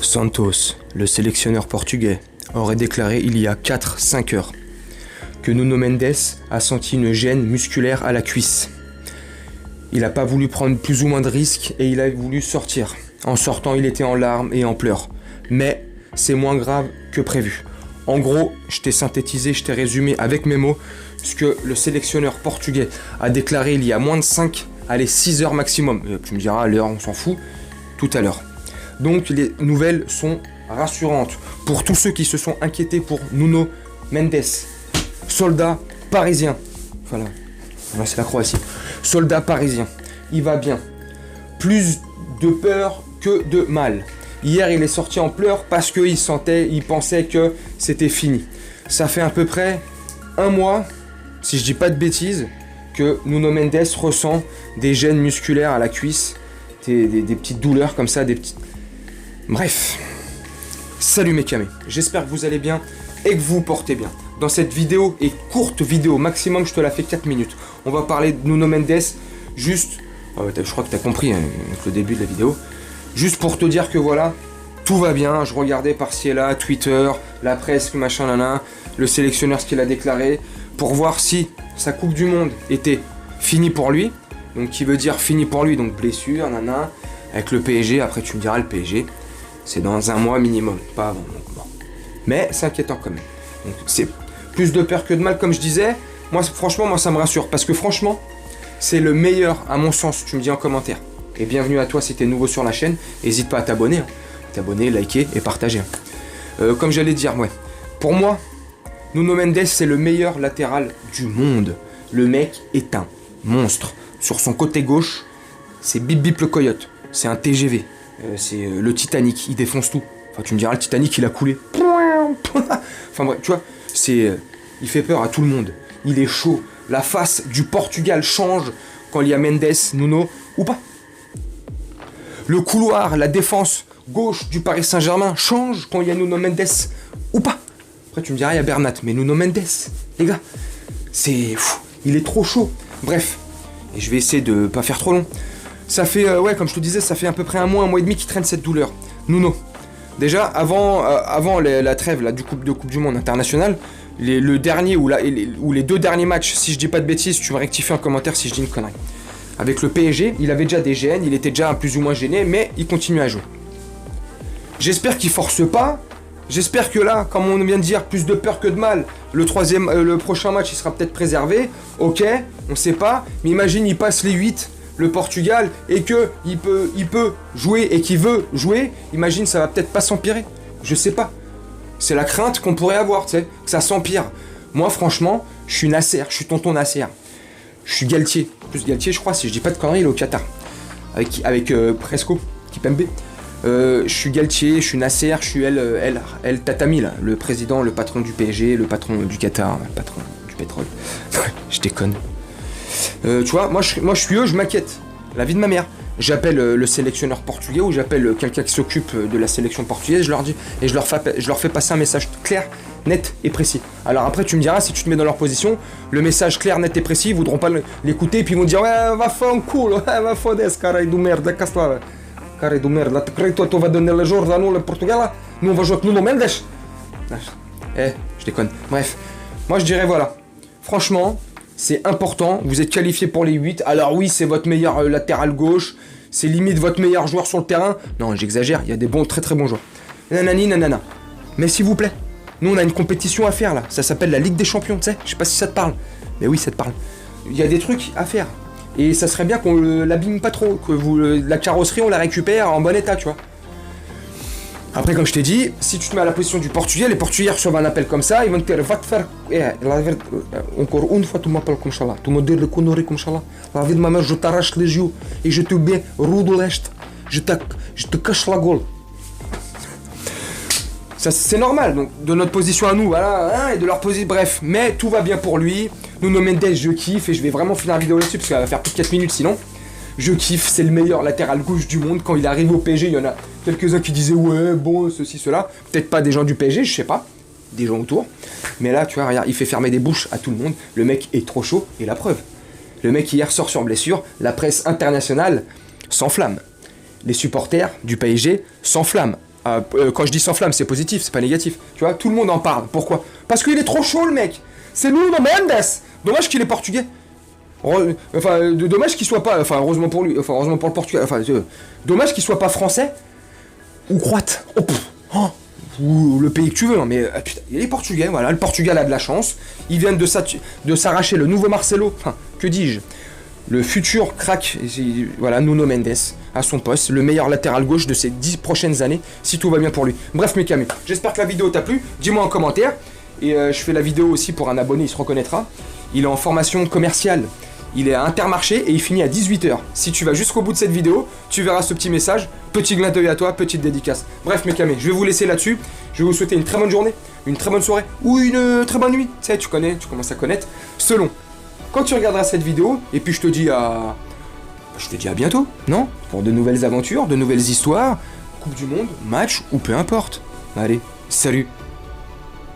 Santos, le sélectionneur portugais, aurait déclaré il y a 4-5 heures que Nuno Mendes a senti une gêne musculaire à la cuisse. Il n'a pas voulu prendre plus ou moins de risques et il a voulu sortir. En sortant, il était en larmes et en pleurs. Mais c'est moins grave que prévu. En gros, je t'ai synthétisé, je t'ai résumé avec mes mots ce que le sélectionneur portugais a déclaré il y a moins de 6 heures maximum. Tu me diras, à l'heure, on s'en fout, tout à l'heure. Donc les nouvelles sont rassurantes pour tous ceux qui se sont inquiétés pour Nuno Mendes, soldat parisien. Voilà, c'est la Croatie. Soldat parisien, il va bien. Plus de peur que de mal. Hier, il est sorti en pleurs parce qu'il pensait que c'était fini. Ça fait à peu près un mois, si je dis pas de bêtises, que Nuno Mendes ressent des gênes musculaires à la cuisse, des petites douleurs comme ça, des petites... Bref. Salut mes camés, j'espère que vous allez bien et que vous vous portez bien. Dans cette vidéo, et courte vidéo, maximum je te la fais 4 minutes, on va parler de Nuno Mendes, juste, je crois que tu as compris avec le début de la vidéo, juste pour te dire que voilà, tout va bien, je regardais par-ci et là, Twitter, la presse, machin, nana, le sélectionneur, ce qu'il a déclaré, pour voir si sa Coupe du Monde était finie pour lui, donc qui veut dire fini pour lui, donc blessure, nana, avec le PSG, après tu me diras le PSG, c'est dans un mois minimum, pas avant, donc bon. Mais c'est inquiétant quand même, donc c'est plus de peur que de mal comme je disais, moi franchement, ça me rassure, parce que franchement, c'est le meilleur à mon sens, tu me dis en commentaire. Et bienvenue à toi si t'es nouveau sur la chaîne, n'hésite pas à t'abonner, t'abonner, liker et partager. Comme j'allais dire, ouais, pour moi, Nuno Mendes c'est le meilleur latéral du monde. Le mec est un monstre. Sur son côté gauche, c'est Bip Bip le coyote, c'est un TGV, c'est le Titanic, il défonce tout. Enfin tu me diras, le Titanic il a coulé. Enfin bref, tu vois, il fait peur à tout le monde. Il est chaud, la face du Portugal change quand il y a Mendes, Nuno ou pas. Le couloir, la défense gauche du Paris Saint-Germain change quand il y a Nuno Mendes ou pas. Après tu me diras il y a Bernat, mais Nuno Mendes, les gars, il est trop chaud. Bref, et je vais essayer de pas faire trop long. Ça fait, comme je te disais, ça fait à peu près un mois et demi qu'il traîne cette douleur. Nuno, déjà avant la trêve là, du Coupe du Monde international, le dernier ou les 2 derniers matchs, si je dis pas de bêtises, tu me rectifies en commentaire si je dis une connerie. Avec le PSG, il avait déjà des gênes, il était déjà plus ou moins gêné, mais il continue à jouer. J'espère qu'il force pas. J'espère que là, comme on vient de dire, plus de peur que de mal. Le prochain match, il sera peut-être préservé. Ok, on sait pas. Mais imagine, il passe les 8, le Portugal, et que il peut jouer et qu'il veut jouer. Imagine, ça va peut-être pas s'empirer. Je sais pas. C'est la crainte qu'on pourrait avoir, tu sais, que ça s'empire. Moi, franchement, je suis Nasser, je suis tonton Nasser. Je suis Galtier. Plus Galtier, je crois, si je dis pas de conneries, il est au Qatar. Avec Presco, Kipembe. Je suis Galtier, je suis Nasser, je suis El Tatami, là, le président, le patron du PSG, le patron du Qatar, le patron du pétrole. Je déconne. Tu vois, moi je suis eux, je m'inquiète. La vie de ma mère. J'appelle le sélectionneur portugais ou j'appelle quelqu'un qui s'occupe de la sélection portugaise, je leur dis, et je leur fais passer un message clair, net et précis. Alors après tu me diras, si tu te mets dans leur position, le message clair, net et précis, ils voudront pas l'écouter et puis ils vont dire ouais, va faire un culo, va foder, caralho de merde, casse-toi, caralho de merde, tu crois que toi tu vas donner le jour à nous le Portugal, nous on va jouer avec Nuno Mendes. Je déconne. Bref, moi je dirais voilà, franchement, c'est important, vous êtes qualifié pour les 8, alors oui c'est votre meilleur latéral gauche, c'est limite votre meilleur joueur sur le terrain, non j'exagère, il y a des très très bons joueurs, nanani nanana, mais s'il vous plaît, nous on a une compétition à faire là, ça s'appelle la Ligue des Champions, tu sais, je sais pas si ça te parle, mais oui ça te parle, il y a des trucs à faire, et ça serait bien qu'on l'abîme pas trop, que la carrosserie on la récupère en bon état, tu vois. Après, comme je t'ai dit, si tu te mets à la position du Portugais, les Portugais reçoivent un appel comme ça, ils vont te dire, va te faire... encore une fois, tu m'appelles comme ça là. Tu me dis le conneries comme ça là. La vie de ma mère, je t'arrache les yeux et je te mets roue de l'est. Je te cache la gueule. Ça, c'est normal, donc de notre position à nous, voilà, hein, et de leur position, bref. Mais tout va bien pour lui. Nuno Mendes, je kiffe et je vais vraiment finir la vidéo là-dessus parce qu'elle va faire plus de 4 minutes sinon. Je kiffe, c'est le meilleur latéral gauche du monde. Quand il arrive au PSG, il y en a quelques-uns qui disaient ouais, bon, ceci, cela. Peut-être pas des gens du PSG, je sais pas. Des gens autour. Mais là, tu vois, regarde, il fait fermer des bouches à tout le monde. Le mec est trop chaud, et la preuve. Le mec hier sort sur blessure. La presse internationale s'enflamme. Les supporters du PSG s'enflamment. Quand je dis sans flamme, c'est positif, c'est pas négatif. Tu vois, tout le monde en parle. Pourquoi? Parce qu'il est trop chaud, le mec. C'est Nuno Mendes. Dommage qu'il est portugais. Dommage qu'il soit pas. Enfin, heureusement pour lui. Enfin, heureusement pour le Portugal. Dommage qu'il soit pas français ou croate. Ou le pays que tu veux, non, mais putain, il est portugais, voilà, le Portugal a de la chance. Ils viennent de s'arracher le nouveau Marcelo, enfin, que dis-je, le futur crack, voilà, Nuno Mendes, à son poste, le meilleur latéral gauche de ces 10 prochaines années, si tout va bien pour lui. Bref, mes camus, j'espère que la vidéo t'a plu, dis-moi en commentaire, et je fais la vidéo aussi pour un abonné, il se reconnaîtra. Il est en formation commerciale. Il est à Intermarché et il finit à 18h. Si tu vas jusqu'au bout de cette vidéo, tu verras ce petit message. Petit clin d'œil à toi, petite dédicace. Bref, mes camés, je vais vous laisser là-dessus. Je vais vous souhaiter une très bonne journée, une très bonne soirée ou une très bonne nuit. Tu sais, tu connais, tu commences à connaître. Selon quand tu regarderas cette vidéo, et puis je te dis à bientôt, non? Pour de nouvelles aventures, de nouvelles histoires, Coupe du Monde, match ou peu importe. Allez, salut!